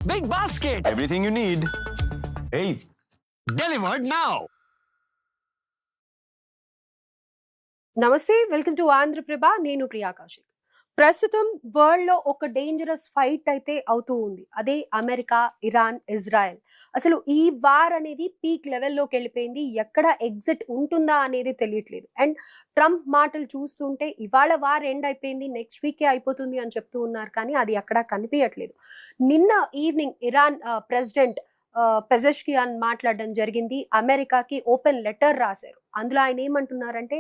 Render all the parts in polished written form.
Big basket. Everything you need. Hey, Delivered now. నమస్తే, welcome to Andhraprabha. నేను ప్రియా కౌశిక్. ప్రస్తుతం world లో ఒక డేంజరస్ ఫైట్ అయితే అవుతూ ఉంది. అదే అమెరికా, ఇరాన్, ఇజ్రాయెల్. అసలు ఈ వార్ అనేది పీక్ లెవెల్లోకి వెళ్ళిపోయింది. ఎక్కడ ఎగ్జిట్ ఉంటుందా అనేది తెలియట్లేదు. అండ్ ట్రంప్ మాటలు చూస్తుంటే ఇవాళ వార్ ఎండ్ అయిపోయింది, నెక్స్ట్ వీకే అయిపోతుంది అని చెప్తూ ఉన్నారు, కానీ అది ఎక్కడా కనిపించట్లేదు. నిన్న ఈవినింగ్ ఇరాన్ ప్రెసిడెంట్ పెజెష్కియాన్ మాట్లాడడం జరిగింది. అమెరికాకి ఓపెన్ లెటర్ రాశారు. అందులో ఆయన ఏమంటున్నారంటే,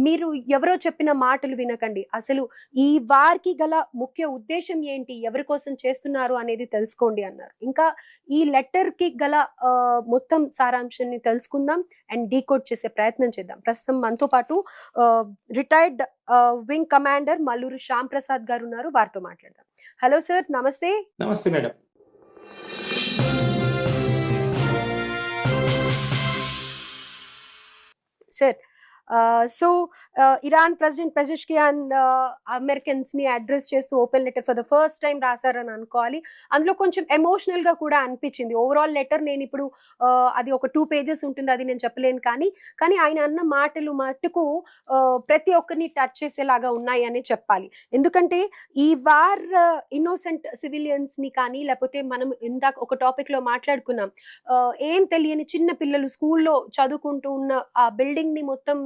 మీరు ఎవరో చెప్పిన మాటలు వినకండి, అసలు ఈ వార్కి గల ముఖ్య ఉద్దేశం ఏంటి, ఎవరి కోసం చేస్తున్నారు అనేది తెలుసుకోండి అన్నారు. ఇంకా ఈ లెటర్ కి గల మొత్తం సారాంశాన్ని తెలుసుకుందాం అండ్ డీకోడ్ చేసే ప్రయత్నం చేద్దాం. ప్రస్తుతం మనతో పాటు retired wing commander Malluru Shyam Prasad గారు ఉన్నారు, వారితో మాట్లాడదాం. హలో సార్, నమస్తే. నమస్తే madam. Sir, so Iran president Pezeshkian Americans ని అడ్రస్ చేస్తూ open letter for the first time రాశారని అనుకోవాలి. అందులో కొంచెం ఎమోషనల్ గా కూడా అనిపించింది. ఓవరాల్ లెటర్ నేను ఇప్పుడు అది ఒక 2 pages ఉంటుంది, అది నేను చెప్పలేను, కానీ ఆయన అన్న మాటలు మట్టుకు ప్రతి ఒక్కరిని టచ్ చేసేలాగా ఉన్నాయి అని చెప్పాలి. ఎందుకంటే ఈ వార్ ఇన్నోసెంట్ సివిలియన్స్ ని కానీ, లేకపోతే మనం ఇందాక ఒక టాపిక్ లో మాట్లాడుకున్నాం, ఏం తెలియని చిన్న పిల్లలు స్కూల్లో చదువుకుంటూ ఉన్న ఆ బిల్డింగ్ ని మొత్తం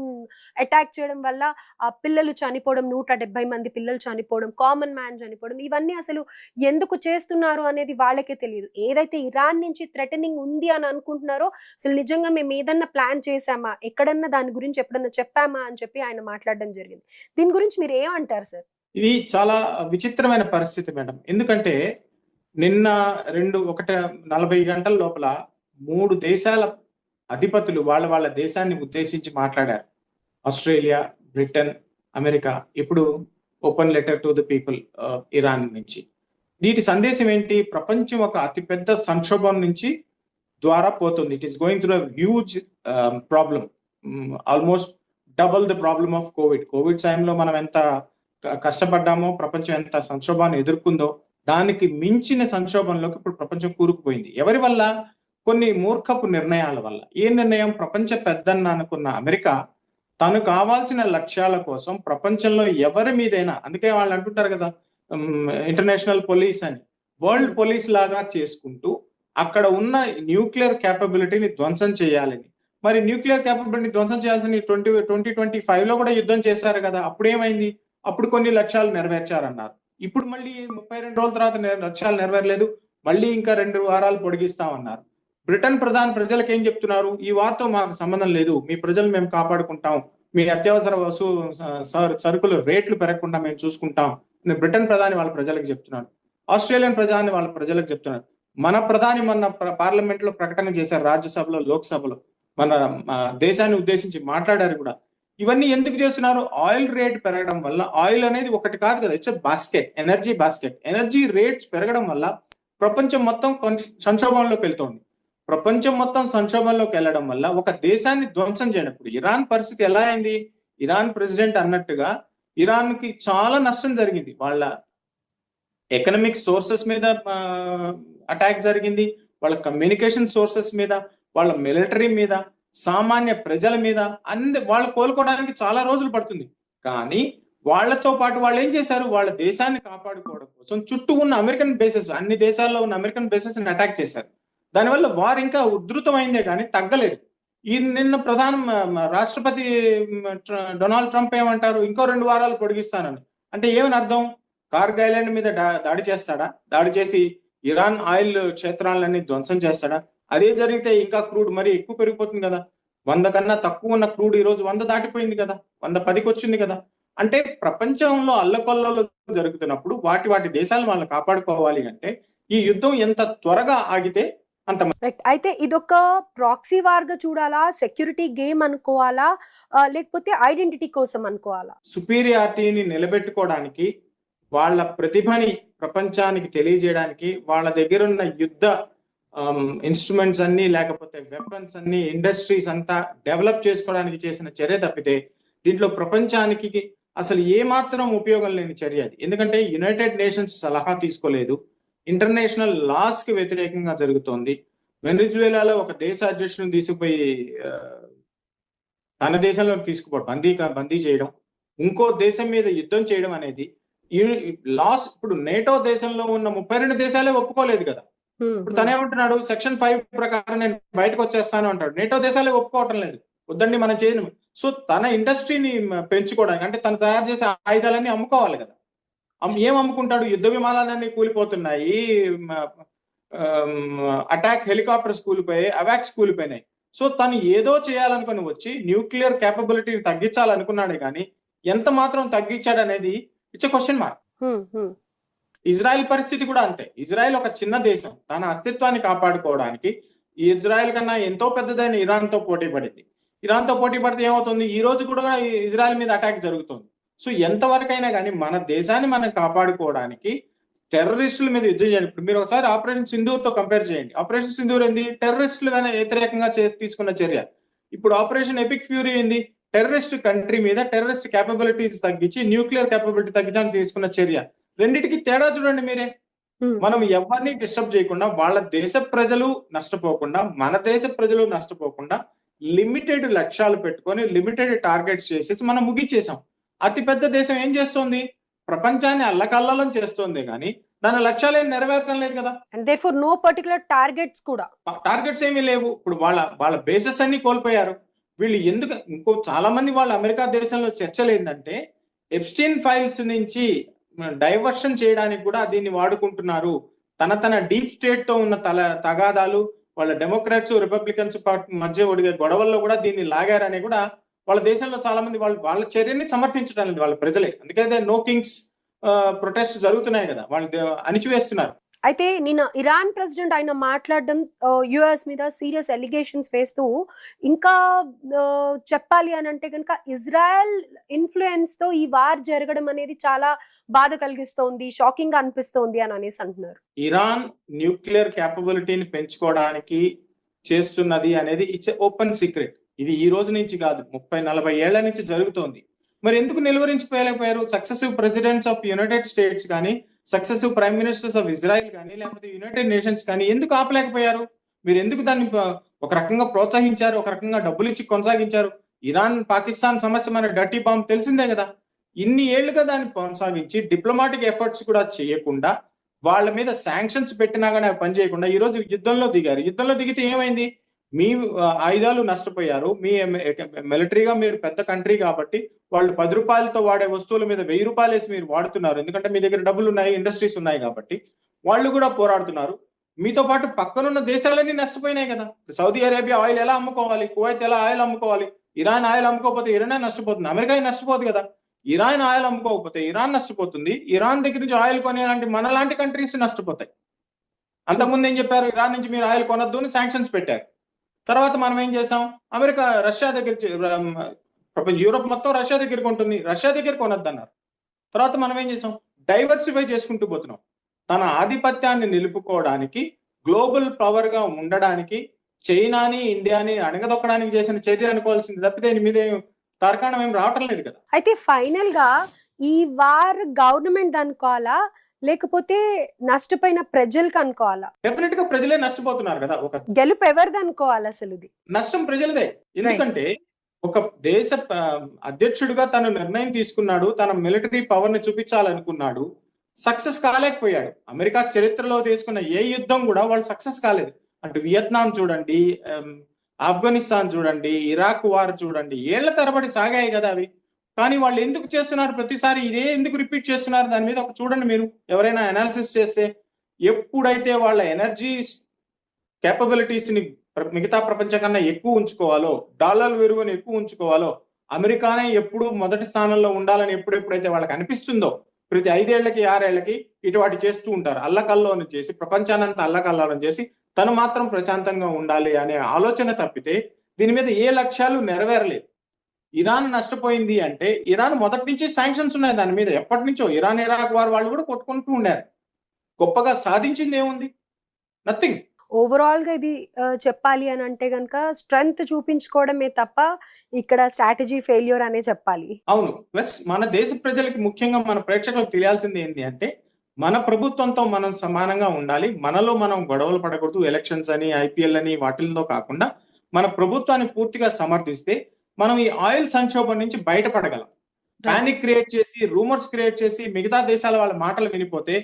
అటాక్ చేయడం వల్ల ఆ పిల్లలు చనిపోవడం, 170 మంది పిల్లలు చనిపోవడం, కామన్ మ్యాన్ చనిపోవడం, ఇవన్నీ అసలు ఎందుకు చేస్తున్నారు అనేది వాళ్ళకే తెలియదు. ఏదైతే ఇరాన్ నుంచి థ్రెటనింగ్ ఉంది అని అనుకుంటున్నారో, అసలు నిజంగా మేము ఏదన్నా ప్లాన్ చేశామా, ఎక్కడన్నా దాని గురించి ఎప్పుడన్నా చెప్పామా అని చెప్పి ఆయన మాట్లాడడం జరిగింది. దీని గురించి మీరు ఏమంటారు సార్? ఇది చాలా విచిత్రమైన పరిస్థితి మేడం. ఎందుకంటే నిన్న 40 గంటల లోపల 3 దేశాల అధిపతులు వాళ్ళ దేశాన్ని ఉద్దేశించి మాట్లాడారు. Australia, Britain, America. ఇప్పుడు open letter to the people Iran నుంచి. వీటి సందేశం ఏంటి? ప్రపంచం ఒక అతిపెద్ద సంక్షోభం నుంచి ద్వారా పోతుంది. It is going through huge problem, almost double the problem of Covid టైంలో మనం ఎంత కష్టపడ్డామో, ప్రపంచం ఎంత సంక్షోభాన్ని ఎదుర్కొందో, దానికి మించిన సంక్షోభంలోకి ఇప్పుడు ప్రపంచం కూరుకుపోయింది. ఎవరి వల్ల? కొన్ని మూర్ఖపు నిర్ణయాల వల్ల. ఏ నిర్ణయం? ప్రపంచ పెద్దన్న అనుకున్న అమెరికా తను కావాల్సిన లక్ష్యాల కోసం ప్రపంచంలో ఎవరి మీదైనా, అందుకే వాళ్ళు అంటుంటారు కదా ఇంటర్నేషనల్ పోలీస్ అని, వరల్డ్ పోలీస్ లాగా చేసుకుంటూ అక్కడ ఉన్న న్యూక్లియర్ క్యాపబిలిటీని ధ్వంసం చేయాలని. మరి న్యూక్లియర్ క్యాపబిలిటీ ధ్వంసం చేయాల్సిన 2025లో కూడా యుద్ధం చేశారు కదా. అప్పుడు ఏమైంది? అప్పుడు కొన్ని లక్ష్యాలు నెరవేర్చారన్నారు. ఇప్పుడు మళ్ళీ 32 రోజుల తర్వాత లక్ష్యాలు నెరవేరలేదు, మళ్ళీ ఇంకా 2 వారాలు పొడిగిస్తామన్నారు. బ్రిటన్ ప్రధాని ప్రజలకు ఏం చెప్తున్నారు? ఈ వార్తో మాకు సంబంధం లేదు, మీ ప్రజలు మేము కాపాడుకుంటాం, మీ అత్యవసర సరుకులు రేట్లు పెరగకుండా మేము చూసుకుంటాం. బ్రిటన్ ప్రధాని వాళ్ళ ప్రజలకు చెప్తున్నారు. ఆస్ట్రేలియన్ ప్రధాని వాళ్ళ ప్రజలకు చెప్తున్నారు. మన ప్రధాని మొన్న పార్లమెంట్ లో ప్రకటన చేశారు, రాజ్యసభలో, లోక్సభలో మన దేశాన్ని ఉద్దేశించి మాట్లాడారు కూడా. ఇవన్నీ ఎందుకు చేస్తున్నారు? ఆయిల్ రేట్ పెరగడం వల్ల. ఆయిల్ అనేది ఒకటి కాదు కదా, it's basket, energy basket. Energy rates పెరగడం వల్ల ప్రపంచం మొత్తం సంక్షోభంలోకి వెళ్తోంది. ప్రపంచం మొత్తం సంక్షోభంలోకి వెళ్ళడం వల్ల ఒక దేశాన్ని ధ్వంసం చేయనప్పుడు ఇరాన్ పరిస్థితి ఎలా అయింది? ఇరాన్ ప్రెసిడెంట్ అన్నట్టుగా ఇరాన్ కి చాలా నష్టం జరిగింది. వాళ్ళ ఎకనామిక్ సోర్సెస్ మీద అటాక్ జరిగింది, వాళ్ళ కమ్యూనికేషన్ సోర్సెస్ మీద, వాళ్ళ మిలిటరీ మీద, సామాన్య ప్రజల మీద. వాళ్ళు కోలుకోవడానికి చాలా రోజులు పడుతుంది. కానీ వాళ్లతో పాటు వాళ్ళు ఏం చేశారు? వాళ్ళ దేశాన్ని కాపాడుకోవడం కోసం చుట్టూ ఉన్న అమెరికన్ బేసెస్, అన్ని దేశాల్లో ఉన్న అమెరికన్ బేసెస్ ని అటాక్ చేశారు. దానివల్ల వార్ ఇంకా ఉధృతమైందే కానీ తగ్గలేదు. ఈ నిన్న రాష్ట్రపతి డొనాల్డ్ ట్రంప్ ఏమంటారు? ఇంకో 2 వారాలు పొడిగిస్తానని. అంటే ఏమని అర్థం? కార్గ్ ఐలాండ్ మీద దాడి చేస్తాడా? దాడి చేసి ఇరాన్ ఆయిల్ క్షేత్రాలన్నీ ధ్వంసం చేస్తాడా? అదే జరిగితే ఇంకా క్రూడ్ మరి ఎక్కువ పెరిగిపోతుంది కదా. 100 కన్నా తక్కువ ఉన్న క్రూడ్ ఈ రోజు 100 దాటిపోయింది కదా, 110కి వచ్చింది కదా. అంటే ప్రపంచంలో అల్లకొల్లలు జరుగుతున్నప్పుడు వాటి దేశాలు వాళ్ళని కాపాడుకోవాలి అంటే ఈ యుద్ధం ఎంత త్వరగా ఆగితే అంత. అయితే ఇదొక ప్రాక్సీ వార్ గా చూడాలా, సెక్యూరిటీ గేమ్ అనుకోవాలా, లేకపోతే ఐడెంటిటీ కోసం అనుకోవాలా? సుపీరియారిటీని నిలబెట్టుకోవడానికి, వాళ్ళ ప్రతిభని ప్రపంచానికి తెలియజేయడానికి, వాళ్ళ దగ్గర ఉన్న యుద్ధ ఇన్స్ట్రుమెంట్స్ అన్ని, లేకపోతే వెపన్స్ అన్ని, ఇండస్ట్రీస్ అంతా డెవలప్ చేసుకోవడానికి చేసిన చర్య తప్పితే దీంట్లో ప్రపంచానికి అసలు ఏమాత్రం ఉపయోగం లేని చర్య అది. ఎందుకంటే యునైటెడ్ నేషన్స్ సలహా తీసుకోలేదు, ఇంటర్నేషనల్ లాస్ కి వ్యతిరేకంగా జరుగుతోంది. వెనిజువేలాలో ఒక దేశ అధ్యక్షుడిని తీసుకుపోయి తన దేశంలో తీసుకుపోవడం, బందీ చేయడం, ఇంకో దేశం మీద యుద్ధం చేయడం అనేది ఈ లాస్. ఇప్పుడు నేటో దేశంలో ఉన్న 32 దేశాలే ఒప్పుకోలేదు కదా. ఇప్పుడు తనేమంటున్నాడు, సెక్షన్ 5 ప్రకారం నేను బయటకు వచ్చేస్తాను అంటాడు. నేటో దేశాలే ఒప్పుకోవటం లేదు, వద్దండి మనం చేయను. సో తన ఇండస్ట్రీని పెంచుకోవడానికి, అంటే తను తయారు చేసే ఆయుధాలన్నీ అమ్ముకోవాలి కదా. ఏం అమ్ముకుంటాడు? యుద్ధ విమానాలన్నీ కూలిపోతున్నాయి, అటాక్ హెలికాప్టర్స్ కూలిపోయాయి, అవాక్స్ కూలిపోయినాయి. సో తను ఏదో చేయాలనుకుని వచ్చి న్యూక్లియర్ కేపబిలిటీని తగ్గించాలనుకున్నాడే కానీ ఎంత మాత్రం తగ్గించాడు అనేది ఇట్స్ క్వశ్చన్ మార్క్. ఇజ్రాయెల్ పరిస్థితి కూడా అంతే. ఇజ్రాయెల్ ఒక చిన్న దేశం, తన అస్తిత్వాన్ని కాపాడుకోవడానికి ఇజ్రాయెల్ కన్నా ఎంతో పెద్దదైన ఇరాన్ తో పోటీ పడింది. ఇరాన్ తో పోటీ పడితే ఏమవుతుంది, ఈ రోజు కూడా ఇజ్రాయెల్ మీద అటాక్ జరుగుతుంది. సో ఎంతవరకైనా కానీ మన దేశాన్ని మనం కాపాడుకోవడానికి టెర్రరిస్టుల మీద యుద్ధం చేయండి. ఇప్పుడు మీరు ఒకసారి ఆపరేషన్ సింధూర్ తో కంపేర్ చేయండి. ఆపరేషన్ సింధూర్ ఏంది? టెర్రరిస్టులు వ్యతిరేకంగా తీసుకున్న చర్య. ఇప్పుడు ఆపరేషన్ ఎపిక్ ఫ్యూరీ ఏంది? టెర్రరిస్ట్ కంట్రీ మీద టెర్రరిస్ట్ కేపబిలిటీస్ తగ్గించి న్యూక్లియర్ కేపబిలిటీ తగ్గించడానికి తీసుకున్న చర్య. రెండిటికి తేడా చూడండి మీరే. మనం ఎవరిని డిస్టర్బ్ చేయకుండా, వాళ్ళ దేశ ప్రజలు నష్టపోకుండా, మన దేశ ప్రజలు నష్టపోకుండా లిమిటెడ్ లక్ష్యాలు పెట్టుకొని లిమిటెడ్ టార్గెట్స్ చేసేసి మనం ముగించేసాం. అతిపెద్ద దేశం ఏం చేస్తోంది? ప్రపంచాన్ని అల్లకల్లోలం చేస్తోంది కానీ దాని లక్ష్యాలు ఏం నెరవేరడం లేదు కదా. And therefore no particular targets కూడా, టార్గెట్స్ ఏమీ లేవు. ఇప్పుడు వాళ్ళ బేసెస్ అన్ని కోల్పోయారు. వీళ్ళు ఎందుకు, ఇంకో చాలా మంది వాళ్ళ అమెరికా దేశంలో చర్చలు ఏంటంటే ఎప్స్టీన్ ఫైల్స్ నుంచి డైవర్షన్ చేయడానికి కూడా దీన్ని వాడుకుంటున్నారు. తన డీప్ స్టేట్ తో ఉన్న తగాదాలు, వాళ్ళ డెమోక్రాట్స్ రిపబ్లికన్స్ మధ్య ఒడిగే గొడవల్లో కూడా దీన్ని లాగారని కూడా వాళ్ళ దేశంలో చాలా మంది వాళ్ళ చర్యని సమర్థించడం లేదు వాళ్ళ ప్రజలే. అందుకనే నో కింగ్స్ ప్రొటెస్ట్ జరుగుతున్నాయి కదా, వాళ్ళు అణిచివేస్తున్నారు. అయితే నిన్న ఇరాన్ ప్రెసిడెంట్ ఆయన మాట్లాడడం యుఎస్ మీద సీరియస్ ఎలిగేషన్స్ వేస్తూ, ఇంకా చెప్పాలి అని అంటే కనుక ఇజ్రాయెల్ ఇన్ఫ్లుయెన్స్ తో ఈ వార్ జరగడం అనేది చాలా బాధ కలిగిస్తోంది, షాకింగ్ గా అనిపిస్తోంది అని అనేసి అంటున్నారు. ఇరాన్ న్యూక్లియర్ కేపబిలిటీని పెంచుకోవడానికి చేస్తున్నది అనేది ఇట్స్ ఓపెన్ సీక్రెట్. ఇది ఈ రోజు నుంచి కాదు, 30-40 ఏళ్ల నుంచి జరుగుతోంది. మరి ఎందుకు నిలువరించిపోయలేకపోయారు? Successive presidents of United States కానీ, successive prime ministers of Israel కానీ, లేకపోతే యునైటెడ్ నేషన్స్ కానీ ఎందుకు ఆపలేకపోయారు? మీరు ఎందుకు దాన్ని ఒక రకంగా ప్రోత్సహించారు, ఒక రకంగా డబ్బులు ఇచ్చి కొనసాగించారు? ఇరాన్ పాకిస్తాన్ సమస్య మన డర్టీ బాంబ్ తెలిసిందే కదా. ఇన్ని ఏళ్లుగా దాన్ని కొనసాగించి డిప్లొమాటిక్ ఎఫర్ట్స్ కూడా చేయకుండా, వాళ్ళ మీద శాంక్షన్స్ పెట్టినా కానీ అవి పనిచేయకుండా ఈ రోజు యుద్ధంలో దిగారు. యుద్ధంలో దిగితే ఏమైంది? మీ ఆయుధాలు నష్టపోయారు. మీ మిలిటరీగా మీరు పెద్ద కంట్రీ కాబట్టి వాళ్ళు 10 రూపాయలతో వాడే వస్తువుల మీద 1000 రూపాయలు వేసి మీరు వాడుతున్నారు. ఎందుకంటే మీ దగ్గర డబ్బులు ఉన్నాయి, ఇండస్ట్రీస్ ఉన్నాయి కాబట్టి వాళ్ళు కూడా పోరాడుతున్నారు. మీతో పాటు పక్కనున్న దేశాలన్నీ నష్టపోయినాయి కదా. సౌదీ అరేబియా ఆయిల్ ఎలా అమ్ముకోవాలి? కువైత్ ఎలా ఆయిల్ అమ్ముకోవాలి? ఇరాన్ ఆయిల్ అమ్ముకోకపోతే ఇరాన్ నష్టపోతుంది, అమెరికా నష్టపోదు కదా. ఇరాన్ ఆయిల్ అమ్ముకోకపోతే ఇరాన్ నష్టపోతుంది. ఇరాన్ దగ్గర నుంచి ఆయిల్ కొనేలాంటి మనలాంటి కంట్రీస్ నష్టపోతాయి. అంతకుముందు ఏం చెప్పారు? ఇరాన్ నుంచి మీరు ఆయిల్ కొనొద్దు అని శాంక్షన్స్ పెట్టారు. తర్వాత మనం ఏం చేసాం? అమెరికా రష్యా దగ్గర, యూరోప్ మొత్తం రష్యా దగ్గరికి ఉంటుంది, రష్యా దగ్గర కొనొద్దన్నారు. తర్వాత మనం ఏం చేసాం? డైవర్సిఫై చేసుకుంటూ పోతున్నాం. తన ఆధిపత్యాన్ని నిలుపుకోవడానికి, గ్లోబల్ పవర్ గా ఉండడానికి చైనాని, ఇండియాని అణగదొక్కడానికి చేసిన చర్య అనుకోవాల్సింది తప్పితే దీని మీద తార్కాణం ఏం రావటం లేదు కదా. అయితే ఫైనల్ గా ఈ వార్ గవర్నమెంట్ అనుకోవాలా, లేకపోతే నష్టపోయిన ప్రజలకు అనుకోవాలా? డెఫినెట్ గా ప్రజలే నష్టపోతున్నారు కదా. ఒక గెలుపు ఎవరిది అనుకోవాలి? అసలు ఇది నష్టం ప్రజలదే. ఎందుకంటే ఒక దేశ అధ్యక్షుడిగా తను నిర్ణయం తీసుకున్నాడు, తన మిలిటరీ పవర్ ని చూపించాలనుకున్నాడు, సక్సెస్ కాలేకపోయాడు. అమెరికా చరిత్రలో తీసుకున్న ఏ యుద్ధం కూడా వాళ్ళు సక్సెస్ కాలేదు. అంటే వియత్నాం చూడండి, ఆఫ్ఘనిస్తాన్ చూడండి, ఇరాక్ వార్ చూడండి, ఏళ్ల తరబడి సాగాయి కదా అవి. కానీ వాళ్ళు ఎందుకు చేస్తున్నారు? ప్రతిసారి ఇదే ఎందుకు రిపీట్ చేస్తున్నారు? దాని మీద ఒక చూడండి మీరు, ఎవరైనా అనాలిసిస్ చేస్తే, ఎప్పుడైతే వాళ్ళ ఎనర్జీ కేపబిలిటీస్ ని మిగతా ప్రపంచం కన్నా ఎక్కువ ఉంచుకోవాలో, డాలర్ విలువను ఎక్కువ ఉంచుకోవాలో, అమెరికానే ఎప్పుడు మొదటి స్థానంలో ఉండాలని ఎప్పుడైతే వాళ్ళకి అనిపిస్తుందో, ప్రతి 5 ఏళ్లకి 6 ఏళ్లకి ఇటువంటి చేస్తూ ఉంటారు. అల్లకల్లోనం చేసి, ప్రపంచానంతా అల్లకల్లోనం చేసి తను మాత్రం ప్రశాంతంగా ఉండాలి అనే ఆలోచన తప్పితే దీని మీద ఏ లక్ష్యాలు నెరవేరలేదు. ఇరాన్ నష్టపోయింది అంటే ఇరాన్ మొదటి నుంచి శాంక్షన్స్ ఉన్నాయి దాని మీద, ఎప్పటి నుంచో. ఇరాన్ ఇరాక్ వార్ వాళ్ళు కూడా కొట్టుకుంటూ ఉండారు. గొప్పగా సాధించింది ఏముంది? నథింగ్. ఓవరాల్ గా ఇది చెప్పాలి అని అంటే గనక స్ట్రెంగ్త్ చూపించుకోవడమే తప్ప ఇక్కడ స్ట్రాటజీ ఫెయిల్యూర్ అనే చెప్పాలి. అవును. ప్లస్ మన దేశ ప్రజలకి, ముఖ్యంగా మన ప్రేక్షకులకు తెలియాల్సింది ఏంటి అంటే, మన ప్రభుత్వంతో మనం సమానంగా ఉండాలి. మనలో మనం గొడవలు పడకూడదు. ఎలక్షన్స్ అని, ఐపీఎల్ అని వాటిల్లో కాకుండా మన ప్రభుత్వాన్ని పూర్తిగా సమర్థిస్తే మనం ఈ ఆయిల్ సంక్షోభం నుంచి బయటపడగలం. పానిక్ క్రియేట్ చేసి, రూమర్స్ క్రియేట్ చేసి మిగతా దేశాల వాళ్ళ మాటలు వినిపోతే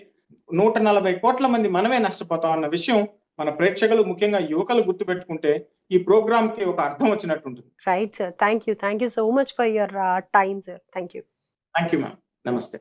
140 కోట్ల మంది మనమే నష్టపోతాం అన్న విషయం మన ప్రేక్షకులు, ముఖ్యంగా యువకులు గుర్తుపెట్టుకుంటే ఈ ప్రోగ్రామ్ కి ఒక అర్థం వచ్చినట్టు ఉంటుంది. Right sir, thank you so much for your time sir. Thank you thank you ma'am. నమస్తే.